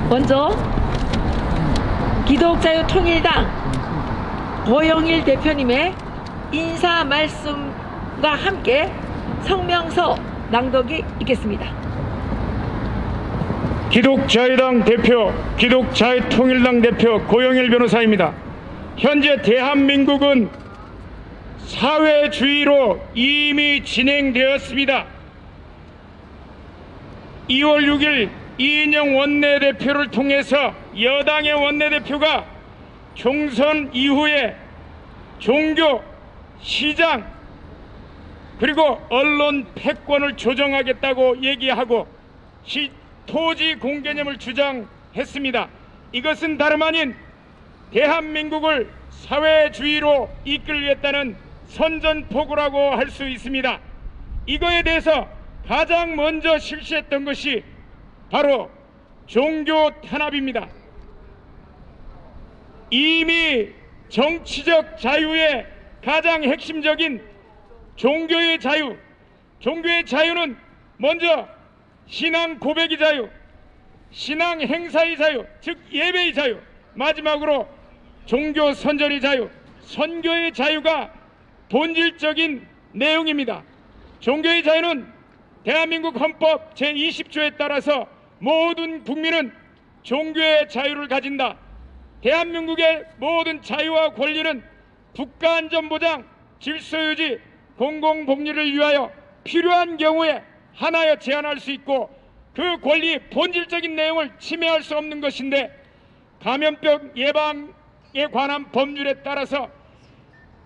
먼저 기독자유통일당 고영일 대표님의 인사 말씀과 함께 성명서 낭독이 있겠습니다. 기독자유당 대표, 기독자유통일당 대표 고영일 변호사입니다. 현재 대한민국은 사회주의로 이미 진행되었습니다. 2월 6일 이인영 원내대표를 통해서 여당의 원내대표가 총선 이후에 종교, 시장, 그리고 언론 패권을 조정하겠다고 얘기하고 토지 공개념을 주장했습니다. 이것은 다름 아닌 대한민국을 사회주의로 이끌겠다는 선전포고라고 할 수 있습니다. 이거에 대해서 가장 먼저 실시했던 것이 바로 종교 탄압입니다. 이미 정치적 자유의 가장 핵심적인 종교의 자유, 종교의 자유는 먼저 신앙 고백의 자유, 신앙 행사의 자유, 즉 예배의 자유, 마지막으로 종교 선전의 자유, 선교의 자유가 본질적인 내용입니다. 종교의 자유는 대한민국 헌법 제20조에 따라서 모든 국민은 종교의 자유를 가진다. 대한민국의 모든 자유와 권리는 국가안전보장, 질서유지, 공공복리를 위하여 필요한 경우에 하나여 제한할 수 있고 그 권리 본질적인 내용을 침해할 수 없는 것인데, 감염병 예방에 관한 법률에 따라서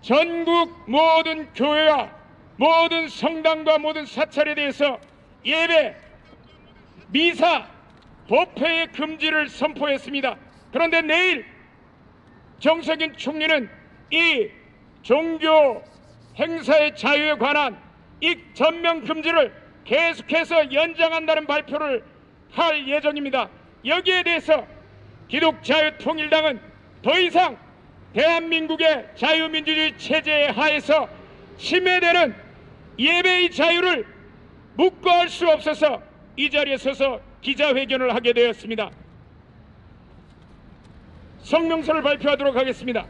전국 모든 교회와 모든 성당과 모든 사찰에 대해서 예배, 미사, 법회의 금지를 선포했습니다. 그런데 내일 정석인 총리는 이 종교 행사의 자유에 관한 이 전면 금지를 계속해서 연장한다는 발표를 할 예정입니다. 여기에 대해서 기독자유통일당은 더 이상 대한민국의 자유민주주의 체제 하에서 침해되는 예배의 자유를 묵과할 수 없어서 이 자리에 서서 기자회견을 하게 되었습니다. 성명서를 발표하도록 하겠습니다.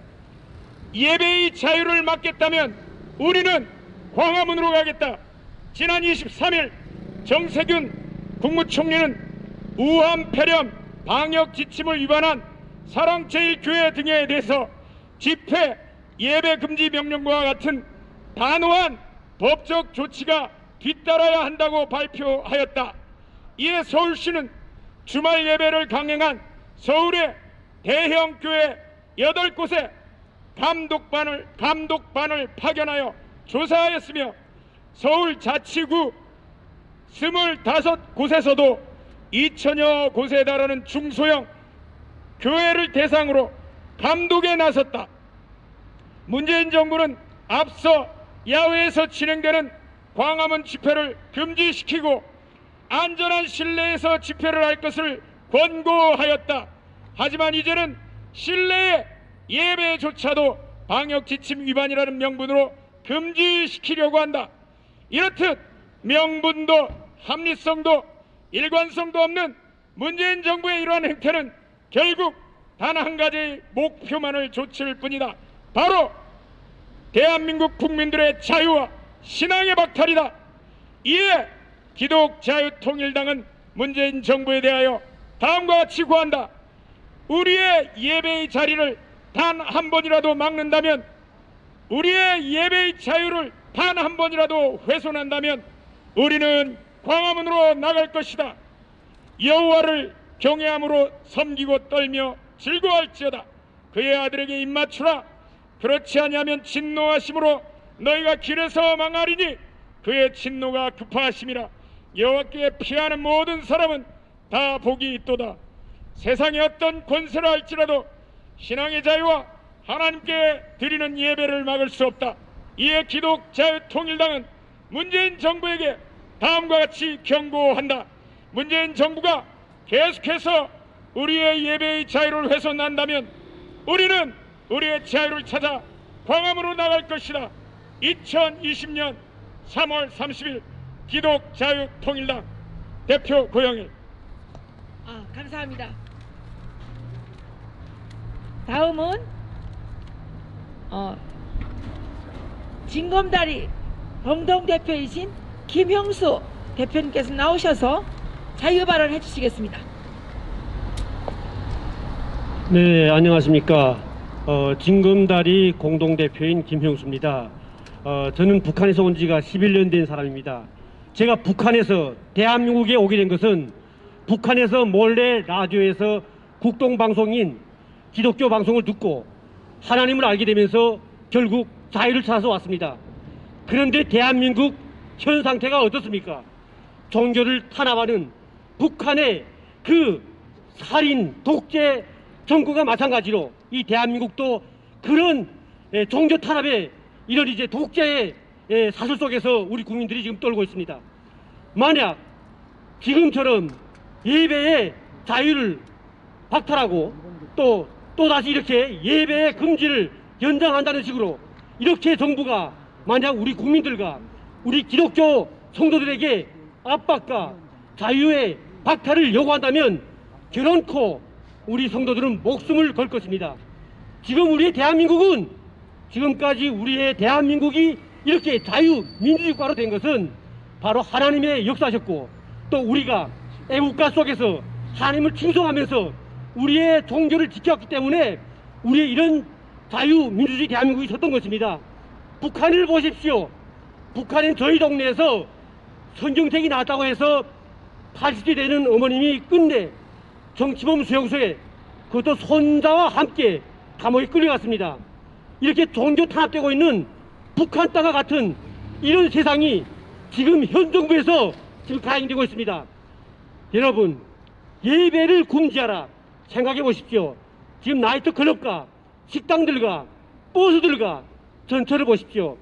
예배의 자유를 막겠다면 우리는 광화문으로 가겠다. 지난 23일 정세균 국무총리는 우한 폐렴 방역 지침을 위반한 사랑제일교회 등에 대해서 집회 예배 금지 명령과 같은 단호한 법적 조치가 뒤따라야 한다고 발표하였다. 이에 서울시는 주말 예배를 강행한 서울의 대형 교회 8곳에 감독반을 파견하여 조사하였으며 서울 자치구 25곳에서도 2000여 곳에 달하는 중소형 교회를 대상으로 감독에 나섰다. 문재인 정부는 앞서 야외에서 진행되는 광화문 집회를 금지시키고 안전한 실내에서 집회를 할 것을 권고하였다. 하지만 이제는 실내의 예배조차도 방역지침 위반이라는 명분으로 금지시키려고 한다. 이렇듯 명분도 합리성도 일관성도 없는 문재인 정부의 이러한 행태는 결국 단 한 가지의 목표만을 좇을 뿐이다. 바로 대한민국 국민들의 자유와 신앙의 박탈이다. 이에 기독자유통일당은 문재인 정부에 대하여 다음과 같이 구한다. 우리의 예배의 자리를 단 한 번이라도 막는다면, 우리의 예배의 자유를 단 한 번이라도 훼손한다면 우리는 광화문으로 나갈 것이다. 여호와를 경외함으로 섬기고 떨며 즐거워할지어다. 그의 아들에게 입맞추라. 그렇지 아니하면 진노하심으로 너희가 길에서 망하리니 그의 진노가 급하심이라. 여호와께 피하는 모든 사람은 다 복이 있도다. 세상에 어떤 권세라 할지라도 신앙의 자유와 하나님께 드리는 예배를 막을 수 없다. 이에 기독자유통일당은 문재인 정부에게 다음과 같이 경고한다. 문재인 정부가 계속해서 우리의 예배의 자유를 훼손한다면 우리는 우리의 자유를 찾아 광화문으로 나갈 것이다. 2020년 3월 30일 기독자유통일당 대표 고영일. 감사합니다. 다음은 진검다리 공동대표이신 김형수 대표님께서 나오셔서 자유발언 해주시겠습니다. 네, 안녕하십니까. 진검다리 공동대표인 김형수입니다. 저는 북한에서 온 지가 11년 된 사람입니다. 제가 북한에서 대한민국에 오게 된 것은 북한에서 몰래 라디오에서 국동방송인 기독교 방송을 듣고 하나님을 알게 되면서 결국 자유를 찾아서 왔습니다. 그런데 대한민국 현 상태가 어떻습니까? 종교를 탄압하는 북한의 그 살인, 독재 정부가 마찬가지로 이 대한민국도 그런 종교 탄압의 이런 이제 독재의 사슬 속에서 우리 국민들이 지금 떨고 있습니다. 만약 지금처럼 예배의 자유를 박탈하고 또다시 이렇게 예배의 금지를 연장한다는 식으로 이렇게 정부가 만약 우리 국민들과 우리 기독교 성도들에게 압박과 자유의 박탈을 요구한다면 결혼코 우리 성도들은 목숨을 걸 것입니다. 지금 우리의 대한민국은 지금까지 우리의 대한민국이 이렇게 자유민주주의국가로 된 것은 바로 하나님의 역사셨고 또 우리가 애국가 속에서 하나님을 칭송하면서 우리의 종교를 지켰기 때문에 우리의 이런 자유민주주의 대한민국이 섰던 것입니다. 북한을 보십시오. 북한은 저희 동네에서 성경책이 나왔다고 해서 80대 되는 어머님이 끝내 정치범 수용소에 그것도 손자와 함께 감옥에 끌려갔습니다. 이렇게 종교 탄압되고 있는 북한 땅과 같은 이런 세상이 지금 현 정부에서 지금 가행되고 있습니다. 여러분, 예배를 금지하라 생각해 보십시오. 지금 나이트 클럽과 식당들과 버스들과 전철을 보십시오.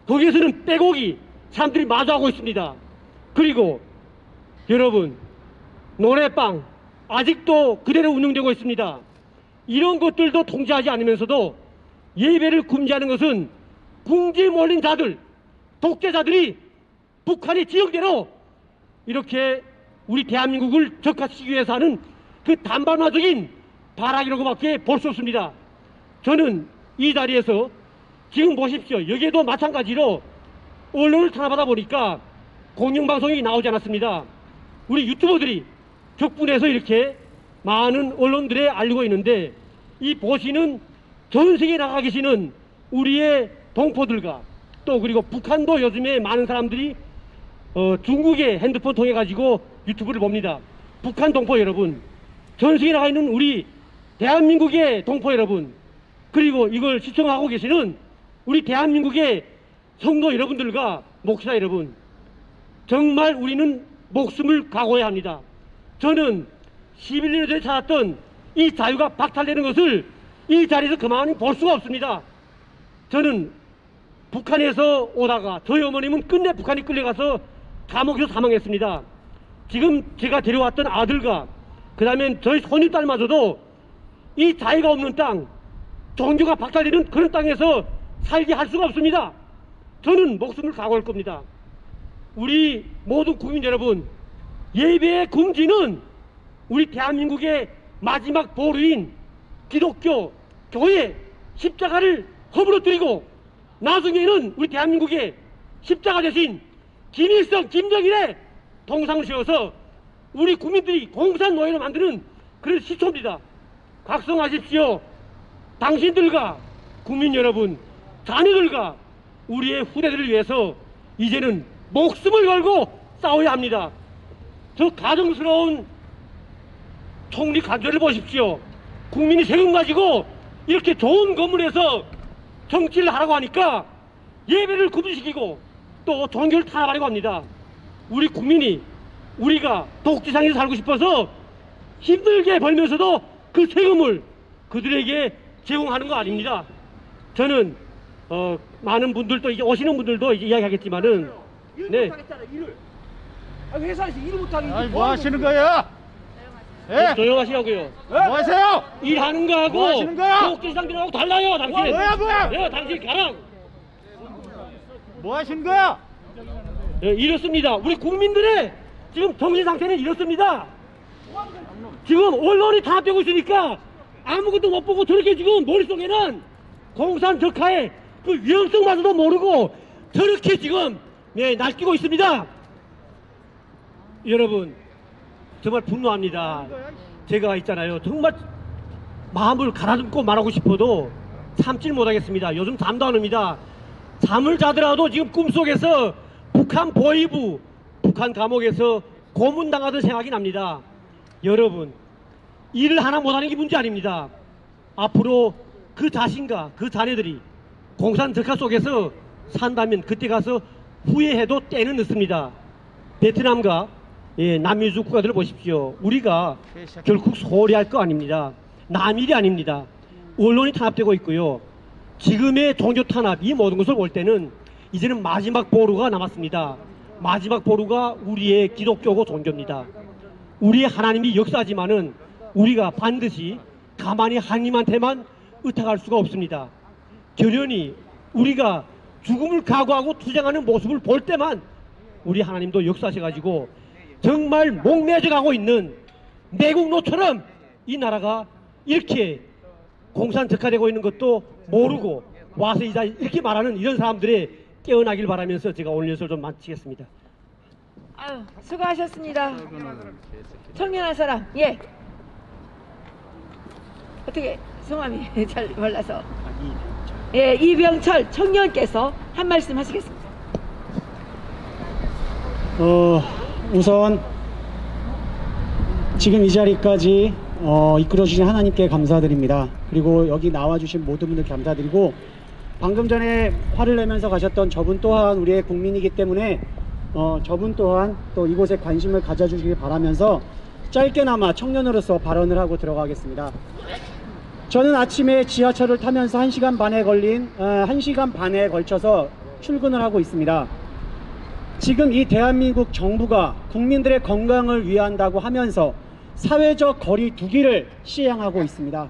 거기에서는 빼곡이 사람들이 마주하고 있습니다. 그리고 여러분, 노래방 아직도 그대로 운영되고 있습니다. 이런 것들도 통제하지 않으면서도 예배를 금지하는 것은 궁지에 몰린 자들, 독재자들이 북한의 지역대로 이렇게 우리 대한민국을 적화시키기 위해서 하는 그 단반화적인 발악이라고밖에 볼 수 없습니다. 저는 이 자리에서 지금 보십시오. 여기에도 마찬가지로 언론을 탄압하다 보니까 공영방송이 나오지 않았습니다. 우리 유튜버들이 격분해서 이렇게 많은 언론들에 알리고 있는데 이 보시는 전 세계에 나가 계시는 우리의 동포들과 또 그리고 북한도 요즘에 많은 사람들이 중국의 핸드폰 통해 가지고 유튜브를 봅니다. 북한 동포 여러분, 전 세계에 나가 있는 우리 대한민국의 동포 여러분, 그리고 이걸 시청하고 계시는 우리 대한민국의 성도 여러분들과 목사 여러분, 정말 우리는 목숨을 각오해야 합니다. 저는 11년 전에 찾았던 이 자유가 박탈되는 것을 이 자리에서 그만히 볼 수가 없습니다. 저는 북한에서 오다가 저희 어머님은 끝내 북한에 끌려가서 감옥에서 사망했습니다. 지금 제가 데려왔던 아들과 그 다음에 저희 손주딸마저도 이 자유가 없는 땅, 종교가 박탈되는 그런 땅에서 살게 할 수가 없습니다. 저는 목숨을 각오할 겁니다. 우리 모든 국민 여러분, 예배의 금지는 우리 대한민국의 마지막 보루인 기독교 교회 십자가를 허물어뜨리고 나중에는 우리 대한민국의 십자가 대신 김일성, 김정일의 동상을 세워서 우리 국민들이 공산노예로 만드는 그런 시초입니다. 각성하십시오. 당신들과 국민 여러분, 자녀들과 우리의 후대들을 위해서 이제는 목숨을 걸고 싸워야 합니다. 저 가정스러운 총리 간절을 보십시오. 국민이 세금 가지고 이렇게 좋은 건물에서 정치를 하라고 하니까 예배를 금지시키고 또 종교를 탄압하려고 합니다. 우리 국민이 우리가 독재상에서 살고 싶어서 힘들게 벌면서도 그 세금을 그들에게 제공하는 거 아닙니다. 저는 많은 분들도 이제 오시는 분들도 이제 이야기하겠지만은 네. 회사에서 일을 못하는 아니 뭐 하시는 거야? 예? 조용하시라고요. 뭐 하세요? 일하는 거하고 뭐 하시는 거야? 독재상들하고 달라요, 당신. 뭐야? 네, 당신 가라. 뭐 하시는 거야? 네, 이렇습니다. 우리 국민들의 지금 정신 상태는 이렇습니다. 지금 언론이 탄압되고 있으니까 아무것도 못 보고 저렇게 지금 머릿속에는 공산 적하의 그 위험성마저도 모르고 저렇게 지금 날뛰고 있습니다. 여러분 정말 분노합니다. 제가 있잖아요, 정말 마음을 가다듬고 말하고 싶어도 참질 못하겠습니다. 요즘 잠도 안 옵니다. 잠을 자더라도 지금 꿈속에서 북한 보위부, 북한 감옥에서 고문당하던 생각이 납니다. 여러분, 일을 하나 못하는 게 문제 아닙니다. 앞으로 그 자신과 그 자녀들이 공산 적화 속에서 산다면 그때 가서 후회해도 때는 늦습니다. 베트남과 남미주 국가들을 보십시오. 우리가 결국 소홀히 할 거 아닙니다. 남일이 아닙니다. 언론이 탄압되고 있고요. 지금의 종교 탄압, 이 모든 것을 볼 때는 이제는 마지막 보루가 남았습니다. 마지막 보루가 우리의 기독교고 종교입니다. 우리의 하나님이 역사하지만은 우리가 반드시 가만히 하나님한테만 의탁할 수가 없습니다. 결연히 우리가 죽음을 각오하고 투쟁하는 모습을 볼 때만 우리 하나님도 역사하셔가지고 정말 목매져 가고 있는 내국노처럼 이 나라가 이렇게 공산적화되고 있는 것도 모르고 와서 이제 이렇게 말하는 이런 사람들의 깨어나길 바라면서 제가 오늘 연설 좀 마치겠습니다. 아유, 수고하셨습니다. 청년한 사람, 예. 어떻게 성함이 잘 몰라서. 예, 이병철 청년께서 한 말씀 하시겠습니다. 우선 지금 이 자리까지 이끌어주신 하나님께 감사드립니다. 그리고 여기 나와주신 모든 분들 감사드리고, 방금 전에 화를 내면서 가셨던 저분 또한 우리의 국민이기 때문에 저분 또한 또 이곳에 관심을 가져주시길 바라면서 짧게나마 청년으로서 발언을 하고 들어가겠습니다. 저는 아침에 지하철을 타면서 1시간 반에 걸쳐서 출근을 하고 있습니다. 지금 이 대한민국 정부가 국민들의 건강을 위한다고 하면서 사회적 거리두기를 시행하고 있습니다.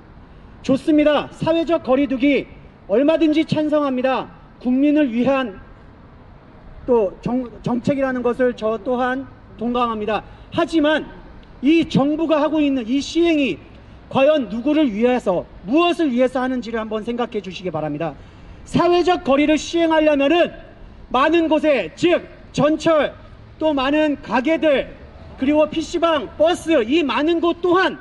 좋습니다. 사회적 거리두기 얼마든지 찬성합니다. 국민을 위한 또 정책이라는 것을 저 또한 동감합니다. 하지만 이 정부가 하고 있는 이 시행이 과연 누구를 위해서, 무엇을 위해서 하는지를 한번 생각해 주시기 바랍니다. 사회적 거리를 시행하려면은 많은 곳에, 즉 전철, 또 많은 가게들, 그리고 PC방, 버스, 이 많은 곳 또한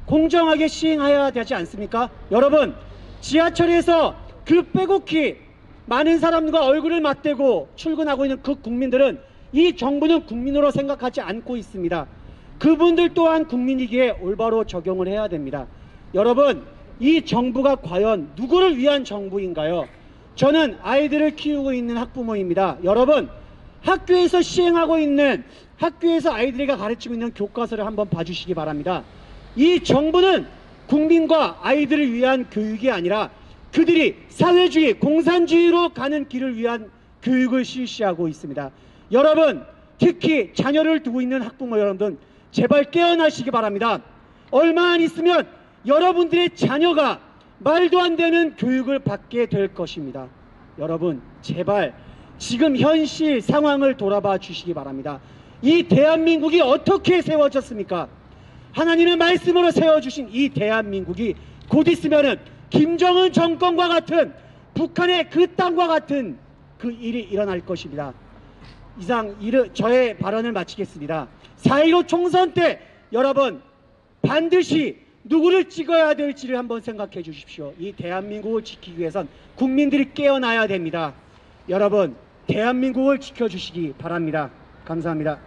공정하게 시행해야 되지 않습니까? 여러분, 지하철에서 그 빼곡히 많은 사람과 얼굴을 맞대고 출근하고 있는 그 국민들은 이 정부는 국민으로 생각하지 않고 있습니다. 그분들 또한 국민이기에 올바로 적용을 해야 됩니다. 여러분, 이 정부가 과연 누구를 위한 정부인가요? 저는 아이들을 키우고 있는 학부모입니다. 여러분, 학교에서 시행하고 있는, 학교에서 아이들에게 가르치고 있는 교과서를 한번 봐주시기 바랍니다. 이 정부는 국민과 아이들을 위한 교육이 아니라 그들이 사회주의, 공산주의로 가는 길을 위한 교육을 실시하고 있습니다. 여러분, 특히 자녀를 두고 있는 학부모 여러분, 제발 깨어나시기 바랍니다. 얼마 안 있으면 여러분들의 자녀가 말도 안 되는 교육을 받게 될 것입니다. 여러분, 제발 지금 현실 상황을 돌아봐 주시기 바랍니다. 이 대한민국이 어떻게 세워졌습니까? 하나님의 말씀으로 세워주신 이 대한민국이 곧 있으면은 김정은 정권과 같은, 북한의 그 땅과 같은 그 일이 일어날 것입니다. 이상 저의 발언을 마치겠습니다. 4.15 총선 때 여러분 반드시 누구를 찍어야 될지를 한번 생각해 주십시오. 이 대한민국을 지키기 위해선 국민들이 깨어나야 됩니다. 여러분, 대한민국을 지켜주시기 바랍니다. 감사합니다.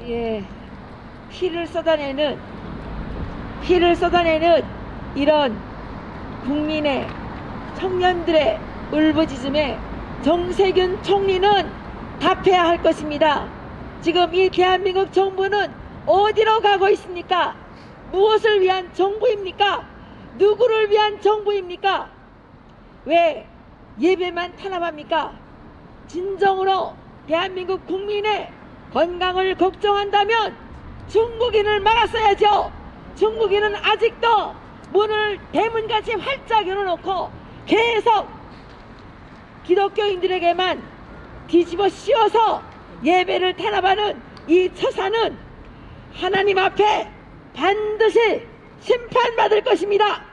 예, 피를 쏟아내는 이런 국민의, 청년들의 울부짖음에 정세균 총리는 답해야 할 것입니다. 지금 이 대한민국 정부는 어디로 가고 있습니까? 무엇을 위한 정부입니까? 누구를 위한 정부입니까? 왜 예배만 탄압합니까? 진정으로 대한민국 국민의 건강을 걱정한다면 중국인을 막았어야죠. 중국인은 아직도 문을 대문같이 활짝 열어놓고 계속 기독교인들에게만 뒤집어 씌워서 예배를 탄압하는 이 처사는 하나님 앞에 반드시 심판받을 것입니다.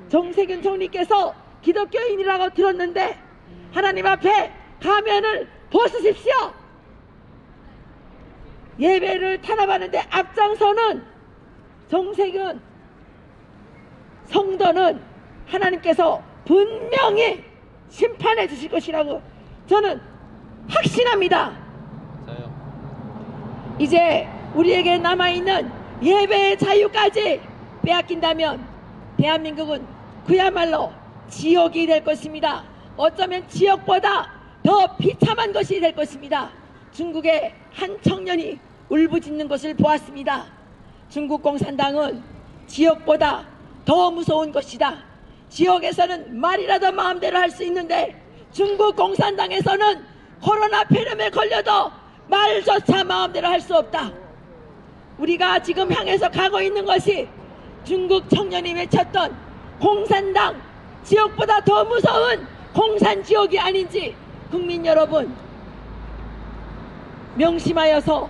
정세균 총리께서 기독교인이라고 들었는데 하나님 앞에 가면을 벗으십시오. 예배를 탄압하는데 앞장서는 정세균 성도는 하나님께서 분명히 심판해 주실 것이라고 저는 확신합니다. 이제 우리에게 남아있는 예배의 자유까지 빼앗긴다면 대한민국은 그야말로 지옥이 될 것입니다. 어쩌면 지옥보다 더 비참한 것이 될 것입니다. 중국의 한 청년이 울부짖는 것을 보았습니다. 중국 공산당은 지옥보다 더 무서운 것이다. 지옥에서는 말이라도 마음대로 할 수 있는데 중국 공산당에서는 코로나 폐렴에 걸려도 말조차 마음대로 할 수 없다. 우리가 지금 향해서 가고 있는 것이 중국 청년이 외쳤던 공산당 지옥보다 더 무서운 공산지옥이 아닌지 국민 여러분 명심하여서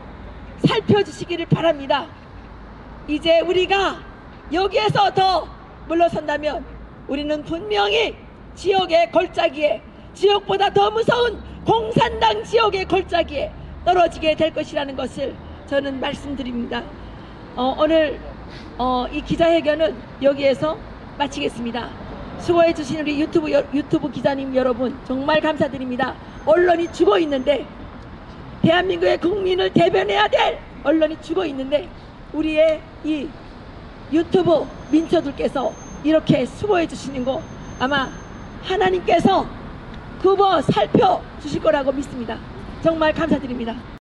살펴주시기를 바랍니다. 이제 우리가 여기에서 더 물러선다면 우리는 분명히 지옥의 골짜기에 지옥보다 더 무서운 공산당 지옥의 골짜기에 떨어지게 될 것이라는 것을 저는 말씀드립니다. 오늘 이 기자회견은 여기에서 마치겠습니다. 수고해 주신 우리 유튜브 기자님 여러분 정말 감사드립니다. 언론이 죽어 있는데 대한민국의 국민을 대변해야 될 언론이 죽어 있는데 우리의 이 유튜브 민초들께서 이렇게 수고해 주시는 거 아마 하나님께서 굽어 살펴 주실 거라고 믿습니다. 정말 감사드립니다.